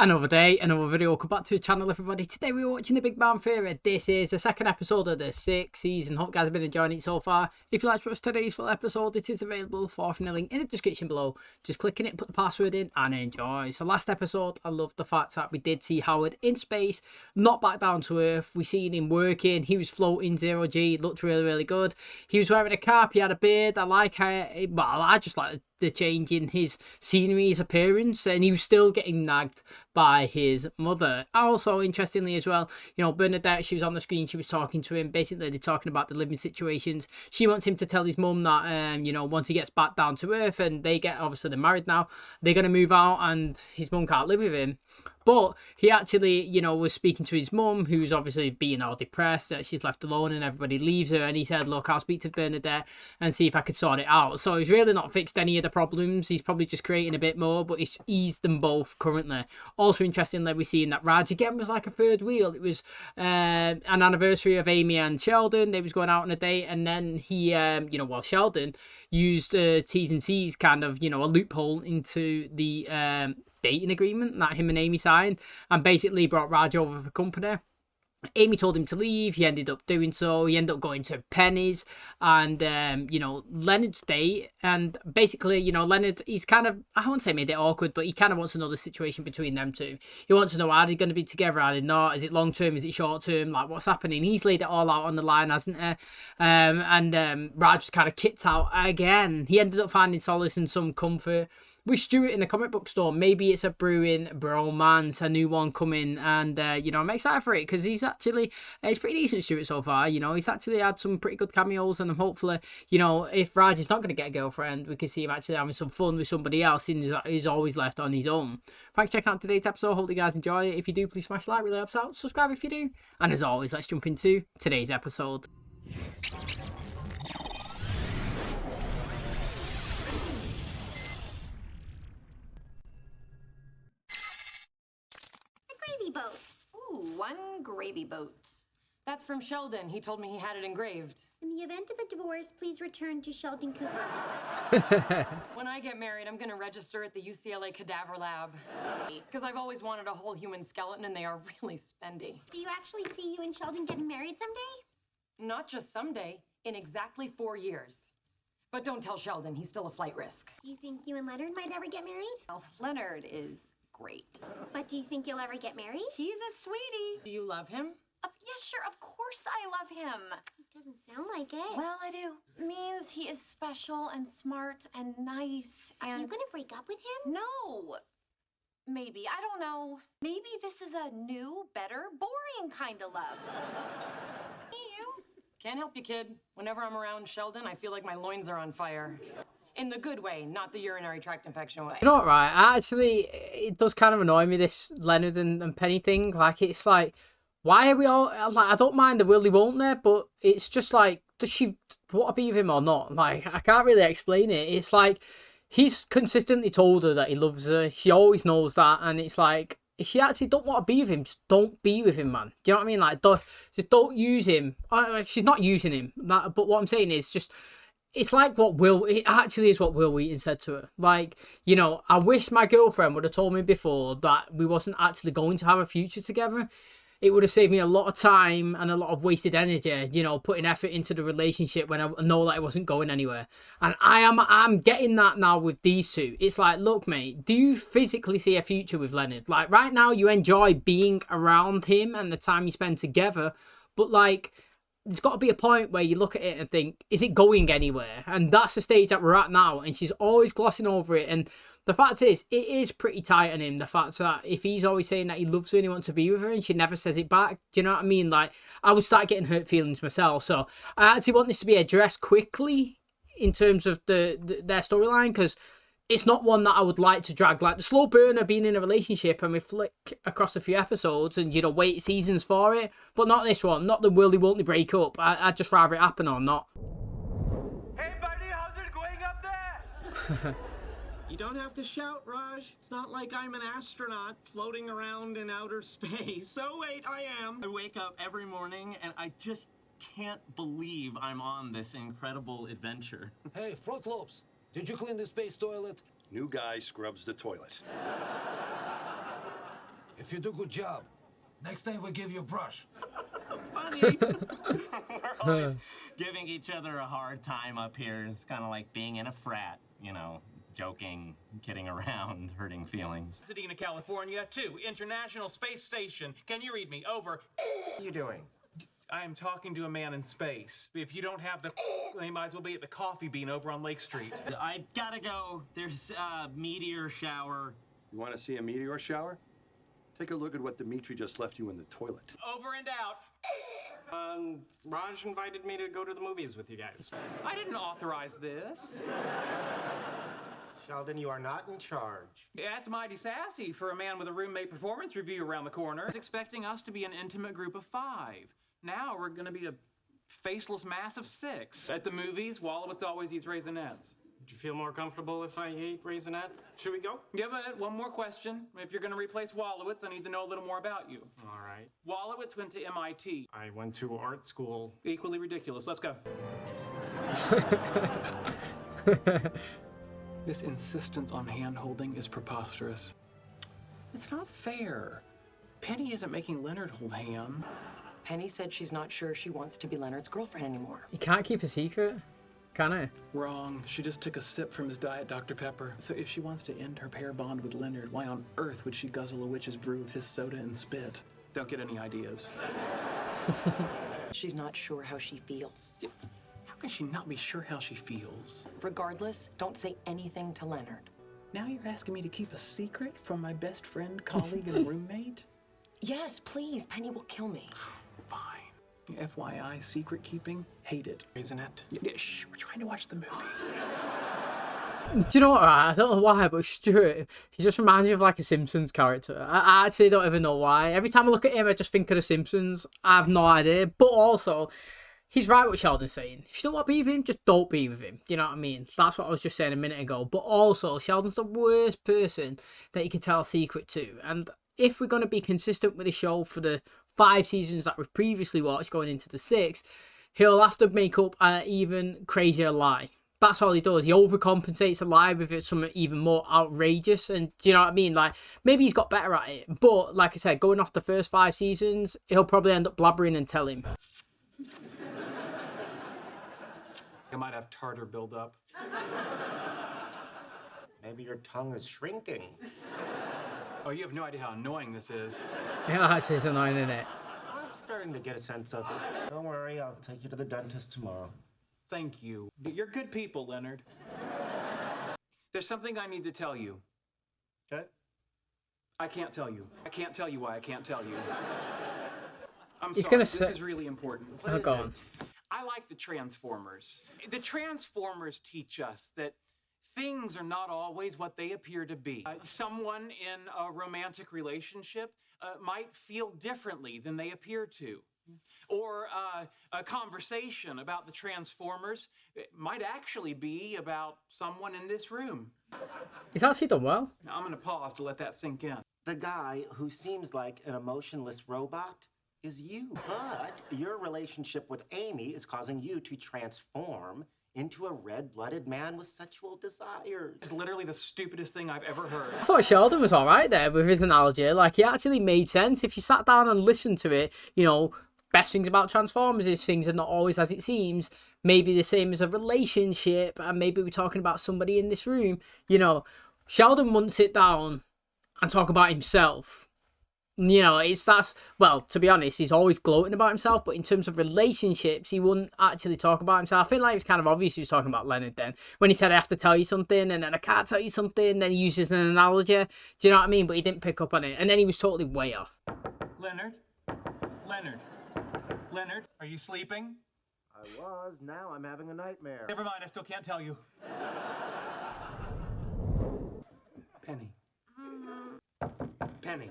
Another day, another video. Welcome back to the channel, everybody. Today we're watching The Big Bang Theory. This is the second episode of the 6th season. Hope you guys have been enjoying it so far. If you like to watch today's full episode, it is available for the link in the description below. Just click in it, put the password in, and enjoy. So last episode, I loved the fact that we did see Howard in space, not back down to Earth. We seen him working. He was floating 0G. Looked really, really good. He was wearing a cap. He had a beard. I just like the change in his scenery, his appearance, and he was still getting nagged by his mother. Also, interestingly as well, you know, Bernadette, she was on the screen, she was talking to him. Basically, they're talking about the living situations. She wants him to tell his mum that, you know, once he gets back down to Earth and obviously they're married now, they're going to move out and his mum can't live with him. But he actually, you know, was speaking to his mum, who's obviously being all depressed that she's left alone and everybody leaves her. And he said, look, I'll speak to Bernadette and see if I could sort it out. So he's really not fixed any of the problems. He's probably just creating a bit more, but he's eased them both currently. Also, interestingly, we're seeing that Raj again was like a third wheel. It was an anniversary of Amy and Sheldon. They was going out on a date. And then he, you know, well, Sheldon used T's and C's kind of, you know, a loophole into the dating agreement that him and Amy signed, and basically brought Raj over for company. Amy told him to leave. He ended up doing so. He ended up going to Penny's and, you know, Leonard's date. And basically, you know, Leonard, he's kind of, I won't say made it awkward, but he kind of wants to know the situation between them two. He wants to know, are they going to be together? Are they not? Is it long term? Is it short term? Like, what's happening? He's laid it all out on the line, hasn't he? Raj just kind of kicked out again. He ended up finding solace and some comfort with Stuart in the comic book store. Maybe it's a brewing bromance, a new one coming, and you know, I'm excited for it because he's pretty decent, Stuart, so far. You know, he's actually had some pretty good cameos, and hopefully, you know, if Raj is not going to get a girlfriend, we can see him actually having some fun with somebody else, seeing that he's always left on his own. Thanks for checking out today's episode. Hope you guys enjoy it. If you do, please smash like, really helps out. Subscribe if you do, and as always, let's jump into today's episode. Boat. Ooh, one gravy boat. That's from Sheldon. He told me he had it engraved. In the event of a divorce, please return to Sheldon Cooper. When I get married, I'm going to register at the UCLA Cadaver Lab. Because I've always wanted a whole human skeleton, and they are really spendy. Do you actually see you and Sheldon getting married someday? Not just someday, in exactly 4 years. But don't tell Sheldon. He's still a flight risk. Do you think you and Leonard might ever get married? Well, Leonard is great. But do you think you'll ever get married? He's a sweetie. Do you love him? Yes, sure, of course I love him. It doesn't sound like it. Well, I do. It means he is special and smart and nice and... Are you gonna break up with him? No. Maybe, I don't know. Maybe this is a new, better, boring kind of love. You? Can't help you, kid. Whenever I'm around Sheldon, I feel like my loins are on fire. In the good way, not the urinary tract infection way. You know what, right? It does kind of annoy me, this Leonard and Penny thing. Like, it's like, why are we all, like, I don't mind the will he won't there, but it's just like, does she want to be with him or not? Like, I can't really explain it. It's like, he's consistently told her that he loves her. She always knows that, and it's like, if she actually don't want to be with him, just don't be with him, man. Do you know what I mean? Like, just don't use him. She's not using him, but what I'm saying is just... It's like it actually is what Will Wheaton said to her. Like, you know, I wish my girlfriend would have told me before that we wasn't actually going to have a future together. It would have saved me a lot of time and a lot of wasted energy, you know, putting effort into the relationship when I know that it wasn't going anywhere. And I'm getting that now with these two. It's like, look, mate, do you physically see a future with Leonard? Like, right now you enjoy being around him and the time you spend together, but like... There's got to be a point where you look at it and think, is it going anywhere? And that's the stage that we're at now. And she's always glossing over it. And the fact is, it is pretty tight on him. The fact that if he's always saying that he loves her and he wants to be with her and she never says it back, do you know what I mean? Like, I would start getting hurt feelings myself. So I actually want this to be addressed quickly in terms of their storyline, because it's not one that I would like to drag. Like the slow burner being in a relationship and we flick across a few episodes and, you know, wait seasons for it. But not this one. Not the will they won't they break up. I'd just rather it happen or not. Hey buddy, how's it going up there? You don't have to shout, Raj. It's not like I'm an astronaut floating around in outer space. So wait, I am. I wake up every morning and I just can't believe I'm on this incredible adventure. Hey, Fruit Loops, did you clean the space toilet? New guy scrubs the toilet. If you do a good job, next time we'll give you a brush. Funny. We're always giving each other a hard time up here. It's kind of like being in a frat, you know, joking, kidding around, hurting feelings. Pasadena, California, to International Space Station. Can you read me? Over. What are you doing? I am talking to a man in space. If you don't have the, they might as well be at the Coffee Bean over on Lake Street. I gotta go. There's a meteor shower. You want to see a meteor shower? Take a look at what Dimitri just left you in the toilet. Over and out. Raj invited me to go to the movies with you guys. I didn't authorize this. Sheldon, you are not in charge. That's mighty sassy for a man with a roommate performance review around the corner. He's expecting us to be an intimate group of 5. Now we're gonna be a faceless mass of 6. At the movies, Wallowitz always eats Raisinets. Would you feel more comfortable if I ate Raisinets? Should we go? Yeah, but one more question. If you're gonna replace Wallowitz, I need to know a little more about you. All right. Wallowitz went to MIT. I went to art school. Equally ridiculous. Let's go. This insistence on hand-holding is preposterous. It's not fair. Penny isn't making Leonard hold hand. Penny said she's not sure she wants to be Leonard's girlfriend anymore. You can't keep a secret, can I? Wrong. She just took a sip from his Diet Dr. Pepper. So if she wants to end her pair bond with Leonard, why on earth would she guzzle a witch's brew of his soda and spit? Don't get any ideas. She's not sure how she feels. How can she not be sure how she feels? Regardless, don't say anything to Leonard. Now you're asking me to keep a secret from my best friend, colleague, and roommate? Yes, please. Penny will kill me. Fine. FYI, secret keeping, hate it. Raisinette? Yeah, shh, we're trying to watch the movie. Do you know what, right? I don't know why, but Stuart, he just reminds me of like a Simpsons character. I actually don't even know why. Every time I look at him, I just think of the Simpsons. I have no idea. But also, he's right what Sheldon's saying. If you don't want to be with him, just don't be with him. Do you know what I mean? That's what I was just saying a minute ago. But also, Sheldon's the worst person that you can tell a secret to. And if we're going to be consistent with the show for the 5 seasons that we've previously watched going into the 6th, he'll have to make up an even crazier lie. That's all he does. He overcompensates a lie with something even more outrageous. And do you know what I mean? Like, maybe he's got better at it. But, like I said, going off the first 5 seasons, he'll probably end up blabbering and telling. I might have tartar buildup. Maybe your tongue is shrinking. Oh, you have no idea how annoying this is. Yeah, it is annoying, isn't it? I'm starting to get a sense of it. Don't worry, I'll take you to the dentist tomorrow. Thank you. You're good people, Leonard. There's something I need to tell you. Okay? I can't tell you. I can't tell you why I can't tell you. I'm He's sorry, gonna say... This is really important. Oh, go on. I like the Transformers. The Transformers teach us that things are not always what they appear to be. Someone in a romantic relationship might feel differently than they appear to. Or a conversation about the Transformers might actually be about someone in this room. He's actually done well. Now, I'm going to pause to let that sink in. The guy who seems like an emotionless robot is you. But your relationship with Amy is causing you to transform into a red-blooded man with sexual desires. It's literally the stupidest thing I've ever heard. I thought Sheldon was alright there with his analogy. Like, it actually made sense. If you sat down and listened to it, you know, best things about Transformers is things are not always as it seems. Maybe the same as a relationship, and maybe we're talking about somebody in this room. You know, Sheldon wouldn't sit down and talk about himself. You know, well, to be honest, he's always gloating about himself, but in terms of relationships, he wouldn't actually talk about himself. I feel like it was kind of obvious he was talking about Leonard then. When he said, I have to tell you something, and then I can't tell you something, then he uses an analogy. Do you know what I mean? But he didn't pick up on it. And then he was totally way off. Leonard? Leonard, are you sleeping? I was. Now I'm having a nightmare. Never mind, I still can't tell you. Penny. Penny.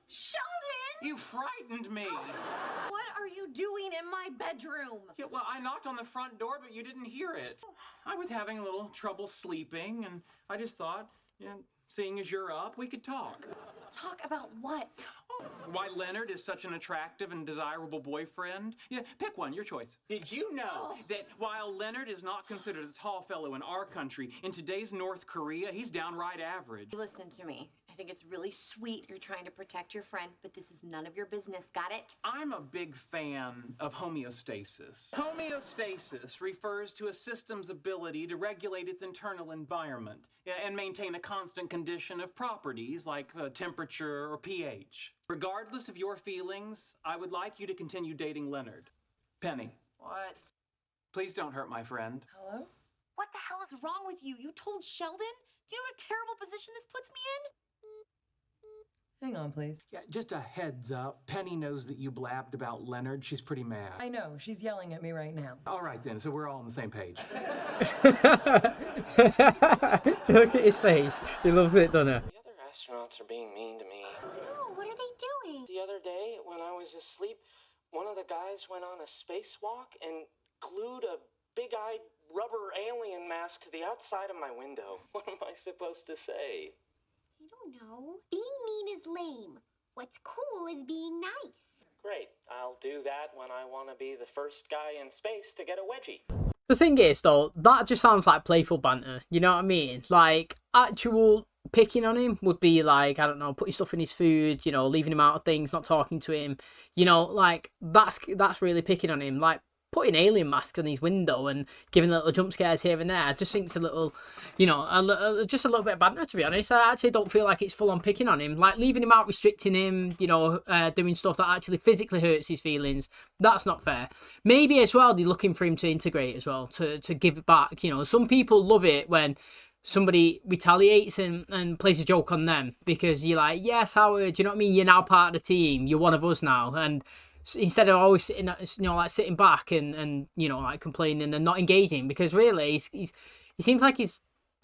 Sheldon! You frightened me. What are you doing in my bedroom? Yeah, well, I knocked on the front door, but you didn't hear it. I was having a little trouble sleeping, and I just thought Yeah, seeing as you're up, we could talk. Talk about what? Why Leonard is such an attractive and desirable boyfriend? Yeah, pick one, your choice. Did you know that while Leonard is not considered a tall fellow in our country, in today's North Korea, he's downright average? Listen to me. I think it's really sweet you're trying to protect your friend, but this is none of your business, got it? I'm a big fan of homeostasis. Homeostasis refers to a system's ability to regulate its internal environment and maintain a constant condition of properties like temperature or pH. Regardless of your feelings, I would like you to continue dating Leonard. Penny, What? please don't hurt my friend. Hello? What the hell is wrong with you? You told Sheldon? Do you know what a terrible position this puts me in? Hang on, please. Yeah, just a heads up. Penny knows that you blabbed about Leonard. She's pretty mad. I know, she's yelling at me right now. All right then, so we're all on the same page. Look at his face. He loves it, doesn't he? The other astronauts are being mean to me. No, what are they doing? The other day, when I was asleep, one of the guys went on a spacewalk and glued a big-eyed rubber alien mask to the outside of my window. What am I supposed to say? I don't know. Being mean is lame. What's cool is being nice. Great, I'll do that when I want to be the first guy in space to get a wedgie. The thing is, though, that just sounds like playful banter. You know what I mean? Like, actual picking on him would be like, I don't know, putting stuff in his food, you know, leaving him out of things, not talking to him. You know, like, that's really picking on him. Like, putting alien masks on his window and giving little jump scares here and there, I just think it's a little, you know, just a little bit of banter, to be honest. I actually don't feel like it's full on picking on him. Like, leaving him out, restricting him, you know, doing stuff that actually physically hurts his feelings, that's not fair. Maybe as well, they're looking for him to integrate as well, to give it back. You know, some people love it when somebody retaliates and plays a joke on them because you're like, yes, Howard, you know what I mean? You're now part of the team. You're one of us now. And instead of always sitting, you know, like sitting back and you know, like complaining and not engaging, because really he seems like he's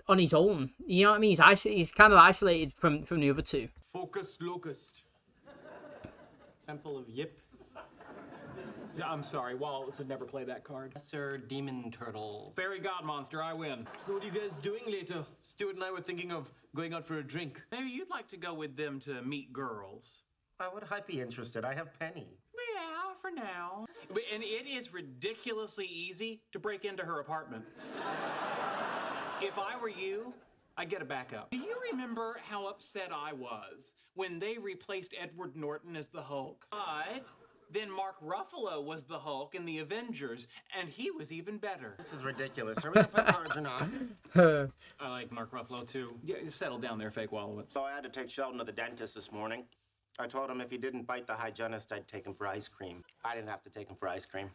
on his own. You know what I mean? He's kind of isolated from the other two. Focused locust. Temple of Yip. I'm sorry, Wallace would never play that card. Sir Demon Turtle. Fairy God Monster, I win. So what are you guys doing later? Stuart and I were thinking of going out for a drink. Maybe you'd like to go with them to meet girls. Why would I be interested? I have Penny. Yeah, for now. And it is ridiculously easy to break into her apartment. If I were you, I'd get a backup. Do you remember how upset I was when they replaced Edward Norton as the Hulk? But then Mark Ruffalo was the Hulk in the Avengers, and he was even better. This is ridiculous. Are we gonna play cards or not? I like Mark Ruffalo too. Yeah, settle down there, fake Wallowitz. So I had to take Sheldon to the dentist this morning. I told him if he didn't bite the hygienist, I'd take him for ice cream. I didn't have to take him for ice cream.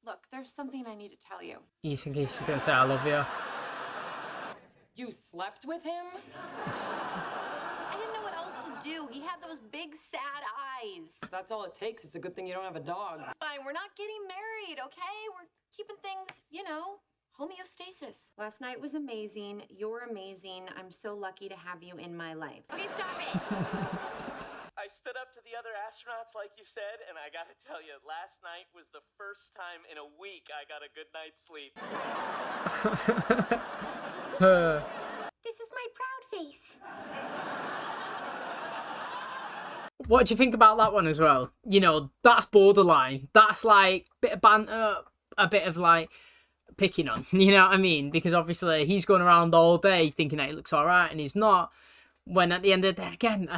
Look, there's something I need to tell you. You think he's gonna say I love you? You slept with him? I didn't know what else to do. He had those big, sad eyes. If that's all it takes, it's a good thing you don't have a dog. Fine, we're not getting married, okay? We're keeping things, you know, homeostasis. Last night was amazing. You're amazing. I'm so lucky to have you in my life. Okay, stop it. I stood up to the other astronauts like you said, and I gotta tell you, last night was the first time in a week I got a good night's sleep. This is my proud face. What do you think about that one as well? You know, that's borderline. That's like a bit of banter, a bit of like picking on, you know what I mean? Because obviously he's going around all day thinking that he looks all right and he's not, when at the end of the day, again,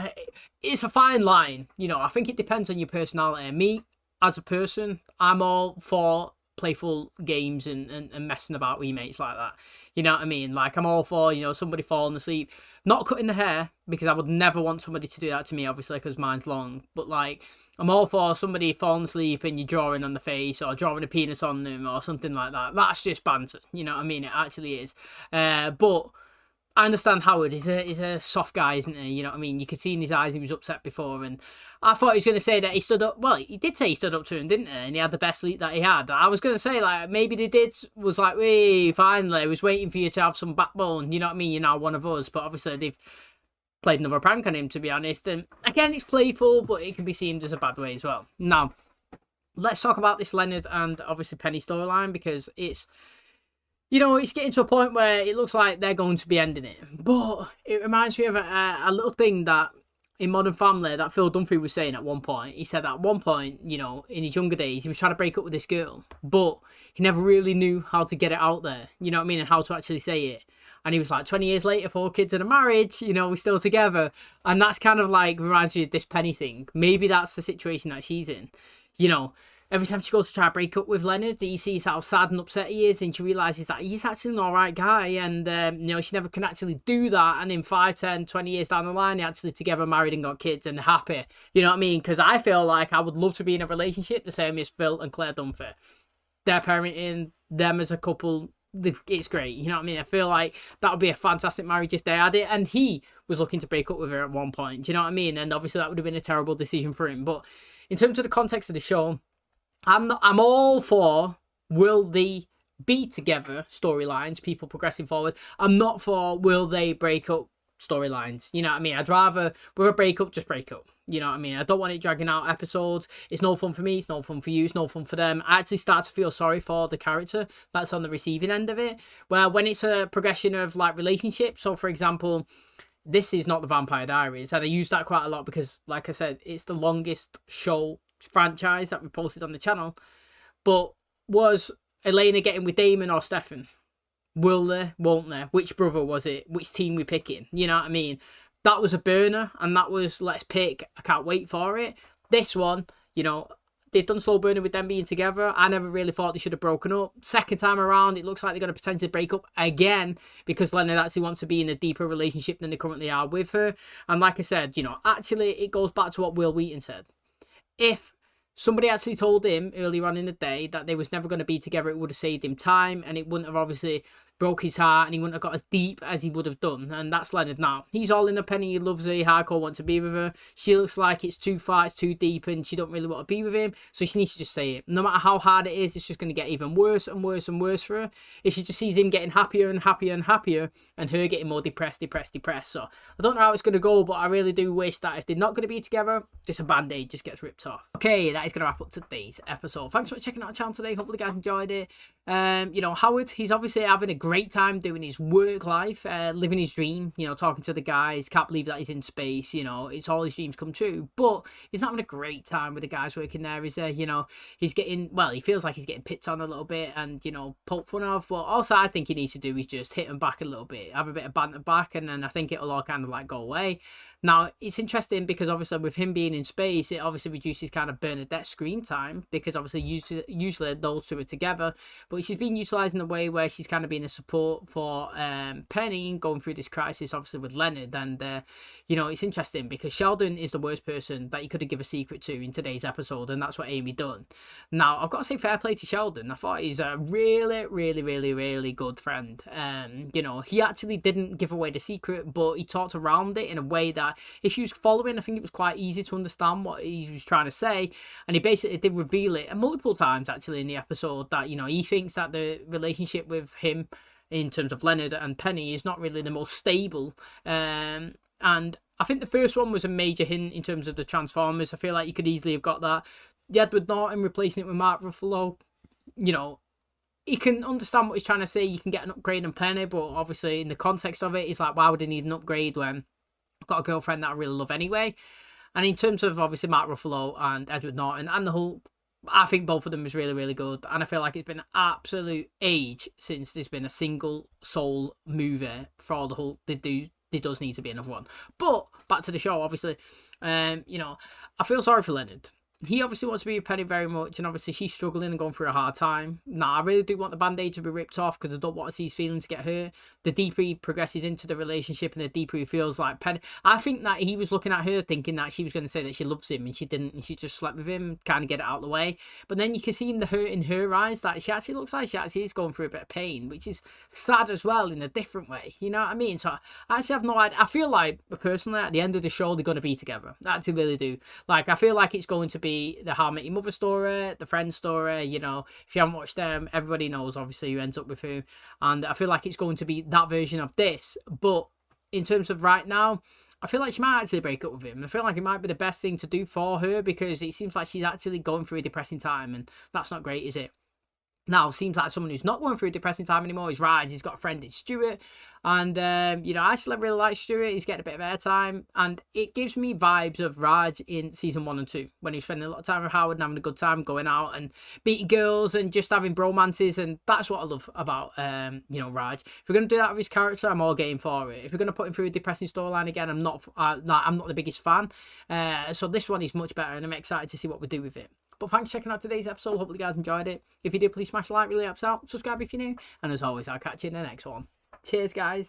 it's a fine line. You know, I think it depends on your personality. Me, as a person, I'm all for playful games and messing about with your mates like that. You know what I mean? Like, I'm all for, you know, somebody falling asleep, not cutting the hair, because I would never want somebody to do that to me, obviously, because mine's long. But, like, I'm all for somebody falling asleep and you're drawing on the face or drawing a penis on them or something like that. That's just banter. You know what I mean? It actually is. But I understand Howard. He's a soft guy, isn't he? You know what I mean? You could see in his eyes he was upset before, and I thought he was going to say that he stood up. Well, he did say he stood up to him, didn't he? And he had the best sleep that he had. I was going to say, like, maybe they did, was like, "Hey, finally, I was waiting for you to have some backbone." You know what I mean? You're now one of us. But obviously they've played another prank on him, to be honest. And again, it's playful, but it can be seen as a bad way as well. Now, let's talk about this Leonard and obviously Penny storyline, because it's you know, it's getting to a point where it looks like they're going to be ending it. But it reminds me of a little thing that in Modern Family that Phil Dunphy was saying at one point. He said that at one point, you know, in his younger days, he was trying to break up with this girl, but he never really knew how to get it out there, you know what I mean, and how to actually say it. And he was like, 20 years later, 4 kids and a marriage, you know, we're still together. And that's kind of like reminds me of this Penny thing. Maybe that's the situation that she's in, you know. Every time she goes to try to break up with Leonard, you see how sad and upset he is, and she realises that he's actually an alright guy, and, you know, she never can actually do that, and in 5, 10, 20 years down the line, they're actually together, married, and got kids, and happy. You know what I mean? Because I feel like I would love to be in a relationship the same as Phil and Claire Dunphy. Their parenting, them as a couple, it's great. You know what I mean? I feel like that would be a fantastic marriage if they had it, and he was looking to break up with her at one point. Do you know what I mean? And obviously that would have been a terrible decision for him. But in terms of the context of the show, I'm all for will they be together storylines, people progressing forward. I'm not for will they break up storylines. You know what I mean? I'd rather with a breakup, just break up. You know what I mean? I don't want it dragging out episodes. It's no fun for me. It's no fun for you. It's no fun for them. I actually start to feel sorry for the character that's on the receiving end of it. Where when it's a progression of like relationships. So for example, this is not the Vampire Diaries, and I use that quite a lot because, like I said, it's the longest show franchise that we posted on the channel. But was Elena getting with Damon or Stefan? Will they? Won't they? Which brother was it? Which team we picking? You know what I mean? That was a burner, and that was let's pick. I can't wait for it. This one, you know, they've done slow burner with them being together. I never really thought they should have broken up. Second time around, it looks like they're going to potentially break up again because Leonard actually wants to be in a deeper relationship than they currently are with her. And like I said, you know, actually it goes back to what Will Wheaton said. If somebody actually told him earlier on in the day that they was never going to be together, it would have saved him time, and it wouldn't have obviously broke his heart, and he wouldn't have got as deep as he would have done. And that's Leonard now. He's all in the Penny. He loves her. He hardcore wants to be with her. She looks like it's too far, it's too deep, and she don't really want to be with him. So she needs to just say it. No matter how hard it is, it's just going to get even worse and worse and worse for her. If she just sees him getting happier and happier and happier, and her getting more depressed. So I don't know how it's going to go, but I really do wish that if they're not going to be together, just a band-aid just gets ripped off. Okay, that is going to wrap up today's episode. Thanks for checking out the channel today. Hopefully you guys enjoyed it. You know, Howard, he's obviously having a great time doing his work life, living his dream, you know, talking to the guys. Can't believe that he's in space, you know, it's all his dreams come true. But he's not having a great time with the guys working there, is there? You know, he's getting, well, he feels like he's getting picked on a little bit and, you know, poked fun of. But also I think he needs to do is just hit him back a little bit, have a bit of banter back, and then I think it'll all kind of like go away. Now, it's interesting because obviously with him being in space, it obviously reduces kind of Bernadette's screen time because obviously usually those two are together. But she's been utilised in a way where she's kind of being a support for Penny going through this crisis, obviously with Leonard. And, you know, it's interesting because Sheldon is the worst person that you could have given a secret to in today's episode, and that's what Amy done. Now, I've got to say fair play to Sheldon. I thought he's a really, really, really, really good friend. You know, he actually didn't give away the secret, but he talked around it in a way that if you was following, I think it was quite easy to understand what he was trying to say. And he basically did reveal it multiple times actually in the episode that, you know, he thinks that the relationship with him in terms of Leonard and Penny is not really the most stable. And I think the first one was a major hint in terms of the Transformers. I feel like you could easily have got that. The Edward Norton replacing it with Mark Ruffalo, you know, you can understand what he's trying to say. You can get an upgrade on Penny, but obviously in the context of it, it's like, why would I need an upgrade when I've got a girlfriend that I really love anyway? And in terms of obviously Mark Ruffalo and Edward Norton and the Hulk, I think both of them is really, really good. And I feel like it's been an absolute age since there's been a single soul movie for the Hulk. There does need to be another one. But back to the show, obviously, you know, I feel sorry for Leonard. He obviously wants to be with Penny very much, and obviously she's struggling and going through a hard time. Now, I really do want the band-aid to be ripped off because I don't want to see his feelings get hurt. The deeper he progresses into the relationship and the deeper he feels like Penny... I think that he was looking at her thinking that she was going to say that she loves him, and she didn't, and she just slept with him, kind of get it out of the way. But then you can see in the hurt in her eyes that she actually looks like she actually is going through a bit of pain, which is sad as well in a different way. You know what I mean? So I actually have no idea. I feel like, personally, at the end of the show, they're going to be together. I actually really do. Like, I feel like it's going to be the How I Met Your Mother story, the Friends story. You know, if you haven't watched them, everybody knows obviously who ends up with who, and I feel like it's going to be that version of this. But in terms of right now, I feel like she might actually break up with him. I feel like it might be the best thing to do for her because it seems like she's actually going through a depressing time, and that's not great, is it? now seems like someone who's not going through a depressing time anymore is Raj. He's got a friend, it's Stuart. And, you know, I still really like Stuart. He's getting a bit of airtime. And it gives me vibes of Raj in season 1 and 2, when he's spending a lot of time with Howard and having a good time going out and beating girls and just having bromances. And that's what I love about, you know, Raj. If we're going to do that with his character, I'm all game for it. If we're going to put him through a depressing storyline again, I'm not the biggest fan. So this one is much better, and I'm excited to see what we do with it. But thanks for checking out today's episode. Hopefully you guys enjoyed it. If you did, please smash a like, really helps out. Subscribe if you're new. And as always, I'll catch you in the next one. Cheers, guys.